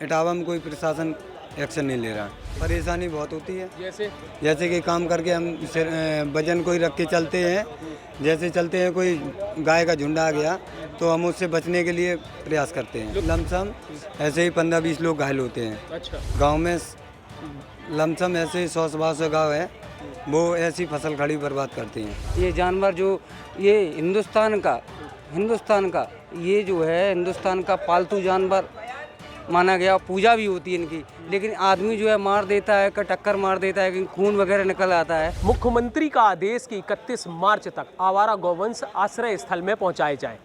इटावा में कोई प्रशासन एक्शन नहीं ले रहा। परेशानी बहुत होती है। जैसे कि काम करके हम वजन कोई रख के चलते हैं, जैसे चलते हैं कोई गाय का झुंड आ गया तो हम उससे बचने के लिए प्रयास करते हैं। लमसम ऐसे ही 15-20 लोग घायल होते हैं। अच्छा। गांव में लमसम ऐसे 100-150 गाँव है, वो ऐसी फसल खड़ी बर्बाद करते हैं। ये जानवर जो ये हिंदुस्तान का ये जो है हिंदुस्तान का पालतू जानवर माना गया। पूजा भी होती है इनकी, लेकिन आदमी जो है मार देता है, टक्कर मार देता है, कि खून वगैरह निकल आता है। मुख्यमंत्री का आदेश कि 31 मार्च तक आवारा गौवंश आश्रय स्थल में पहुंचाए जाएं,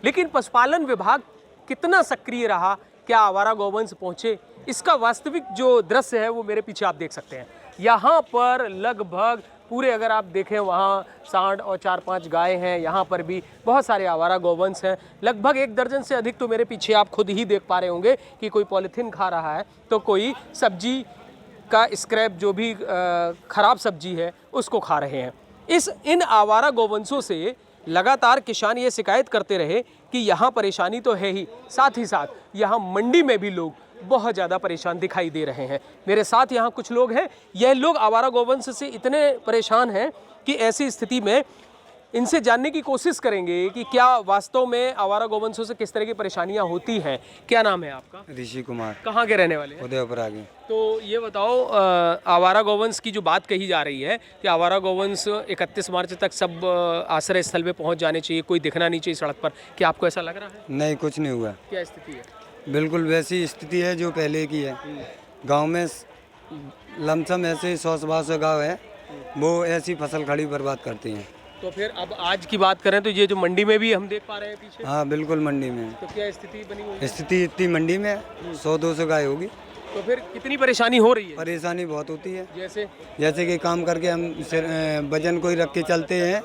लेकिन पशुपालन विभाग कितना सक्रिय रहा, क्या आवारा गौवंश पहुंचे, इसका वास्तविक जो दृश्य है वो मेरे पीछे आप देख सकते हैं। यहाँ पर लगभग पूरे अगर आप देखें वहाँ सांड और 4-5 गाय हैं, यहाँ पर भी बहुत सारे आवारा गौवंश हैं, लगभग 1 दर्जन से अधिक। तो मेरे पीछे आप खुद ही देख पा रहे होंगे कि कोई पॉलीथीन खा रहा है तो कोई सब्जी का स्क्रैप जो भी खराब सब्जी है उसको खा रहे हैं। इन आवारा गौवंशों से लगातार किसान ये शिकायत करते रहे कि यहाँ परेशानी तो है ही, साथ ही साथ यहाँ मंडी में भी लोग बहुत ज़्यादा परेशान दिखाई दे रहे हैं। मेरे साथ यहाँ कुछ लोग हैं, यह लोग आवारा गौवंश से इतने परेशान हैं कि ऐसी स्थिति में इनसे जानने की कोशिश करेंगे कि क्या वास्तव में आवारा गौवंशों से किस तरह की परेशानियाँ होती हैं। क्या नाम है आपका? ऋषि कुमार। कहाँ के रहने वाले हैं? उदयपुर आगे। तो ये बताओ, आवारा गौवंश की जो बात कही जा रही है कि आवारा गौवंश 31 मार्च तक सब आश्रय स्थल पे पहुँच जाने चाहिए, कोई दिखना नहीं चाहिए सड़क पर, क्या आपको ऐसा लग रहा है? नहीं, कुछ नहीं हुआ। क्या स्थिति है? बिल्कुल वैसी स्थिति है जो पहले की है। गांव में लमसम ऐसे 100-150 गाँव है, वो ऐसी फसल खड़ी बर्बाद करती हैं। तो फिर अब आज की बात करें तो ये जो मंडी में भी हम देख पा रहे हैं पीछे। हाँ बिल्कुल, मंडी में तो क्या स्थिति बनी हुई है? स्थिति इतनी मंडी में 100-200 गाय होगी। तो फिर कितनी परेशानी हो रही है? परेशानी बहुत होती है। जैसे कि काम करके हम वजन कोई रख के चलते हैं,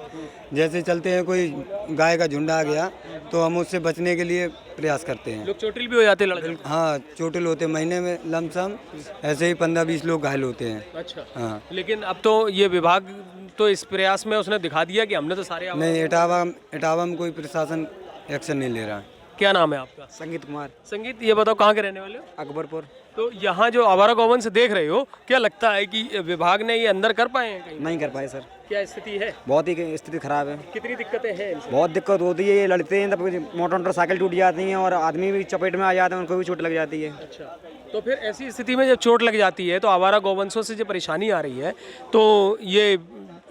जैसे चलते हैं कोई गाय का झुंड आ गया तो हम उससे बचने के लिए प्रयास करते हैं। लोग चोटिल भी हो जाते हैं? हाँ, चोटिल होते, महीने में लमसम ऐसे ही 15-20 लोग घायल होते हैं। अच्छा। हाँ, लेकिन अब तो ये विभाग तो इस प्रयास में उसने दिखा दिया कि हमने तो सारे नहीं, इटावा में कोई प्रशासन एक्शन नहीं ले रहा। क्या नाम है आपका? संगीत कुमार। संगीत, ये बताओ कहाँ के रहने वाले हो? अकबरपुर। तो यहाँ जो आवारा गौवंश देख रहे हो, क्या लगता है कि विभाग ने ये अंदर कर पाए हैं कहीं? नहीं कर पाए सर। क्या स्थिति है? बहुत ही स्थिति खराब है। कितनी दिक्कतें हैं इनसे? बहुत दिक्कत होती है, ये लड़ते हैं तब मोटरसाइकिल टूट जाती हैं और आदमी भी चपेट में आ जाते हैं, उनको भी चोट लग जाती है। अच्छा, तो फिर ऐसी स्थिति में जब चोट लग जाती है तो आवारा गौवंशों से जो परेशानी आ रही है, तो ये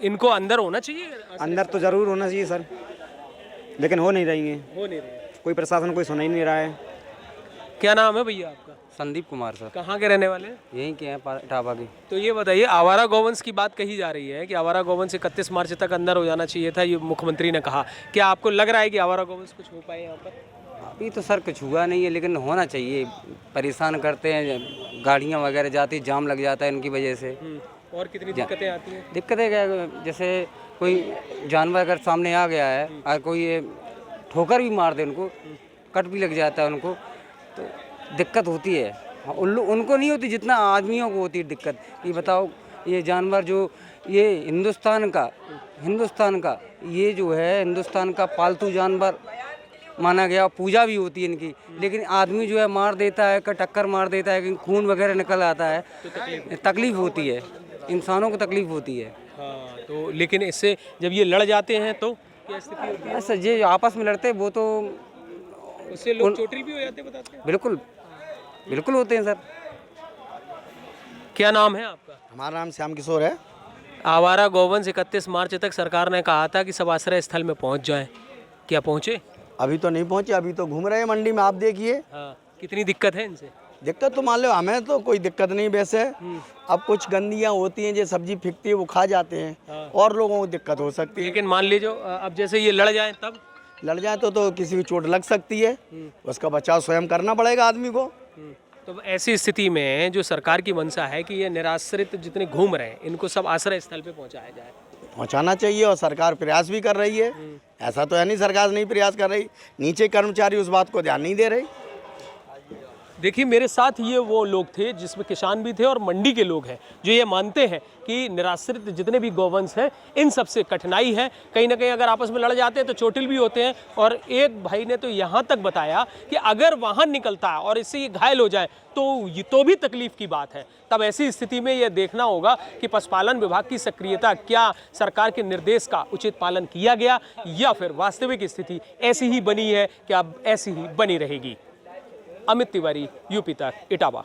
इनको अंदर होना चाहिए? अंदर तो जरूर होना चाहिए सर, लेकिन हो नहीं रही है। कोई प्रशासन कोई सुन ही नहीं रहा है। क्या नाम है भैया आपका? संदीप कुमार सर। कहाँ के रहने वाले हैं? यहीं के हैं, इटावा के। तो ये बताइए, आवारा गौवंश की बात कही जा रही है कि आवारा गौवंश 31 मार्च तक अंदर हो जाना चाहिए था, ये मुख्यमंत्री ने कहा। क्या आपको लग रहा है कि आवारा गौवंश कुछ हो पाए यहाँ पर? अभी तो सर कुछ हुआ नहीं है, लेकिन होना चाहिए। परेशान करते हैं, गाड़ियाँ वगैरह जाती, जाम लग जाता है इनकी वजह से। और कितनी दिक्कतें आती हैं? दिक्कतें क्या, जैसे कोई जानवर अगर सामने आ गया है और कोई ये ठोकर भी मार दे, उनको कट भी लग जाता है उनको, तो दिक्कत होती है। उनको नहीं होती जितना आदमियों को होती है दिक्कत। ये बताओ, ये जानवर जो ये हिंदुस्तान का ये जो है हिंदुस्तान का पालतू जानवर माना गया। पूजा भी होती है इनकी, लेकिन आदमी जो है मार देता है, टक्कर मार देता है, कि खून वगैरह निकल आता है, तो तकलीफ होती है, इंसानों को तकलीफ होती है। हाँ, तो लेकिन इससे जब ये लड़ जाते हैं तो क्या स्थिति होती है? सर, ये आपस में लड़ते हैं, वो तो उससे लोग चोटिल भी हो जाते हैं, बताते हैं? बिल्कुल होते हैं सर। क्या नाम है आपका? हमारा नाम श्याम किशोर है। आवारा गौवंश 31 मार्च तक सरकार ने कहा था कि सब आश्रय स्थल में पहुंच जाएं, क्या पहुंचे? अभी तो नहीं पहुंचे, अभी तो घूम रहे हैं मंडी में। आप देखिए। हाँ, कितनी दिक्कत है इनसे? दिक्कत तो मान लो, हमें तो कोई दिक्कत नहीं वैसे। अब कुछ गंदियां होती हैं, जो सब्जी फेंकती है वो खा जाते हैं, और लोगों को दिक्कत हो सकती है। लेकिन मान लीजिए अब जैसे ये लड़ जाए, तब लड़ जाए तो किसी को चोट लग सकती है, उसका बचाव स्वयं करना पड़ेगा आदमी को। तो ऐसी स्थिति में जो सरकार की मंशा है कि ये निराश्रित जितने घूम रहे हैं इनको सब आश्रय स्थल पे पहुंचाया जाए, पहुंचाना चाहिए, और सरकार प्रयास भी कर रही है। ऐसा तो है नहीं सरकार नहीं प्रयास कर रही, नीचे कर्मचारी उस बात को ध्यान नहीं दे रही। देखिए मेरे साथ ये वो लोग थे जिसमें किसान भी थे और मंडी के लोग हैं जो ये मानते हैं कि निराश्रित जितने भी गौवंश हैं इन सबसे कठिनाई है, कहीं ना कहीं अगर आपस में लड़ जाते हैं तो चोटिल भी होते हैं। और एक भाई ने तो यहाँ तक बताया कि अगर वाहन निकलता है और इससे ये घायल हो जाए तो भी तकलीफ की बात है। तब ऐसी स्थिति में यह देखना होगा कि पशुपालन विभाग की सक्रियता, क्या सरकार के निर्देश का उचित पालन किया गया या फिर वास्तविक स्थिति ऐसी ही बनी है कि अब ऐसी ही बनी रहेगी। अमित तिवारी, यूपी तक, इटावा।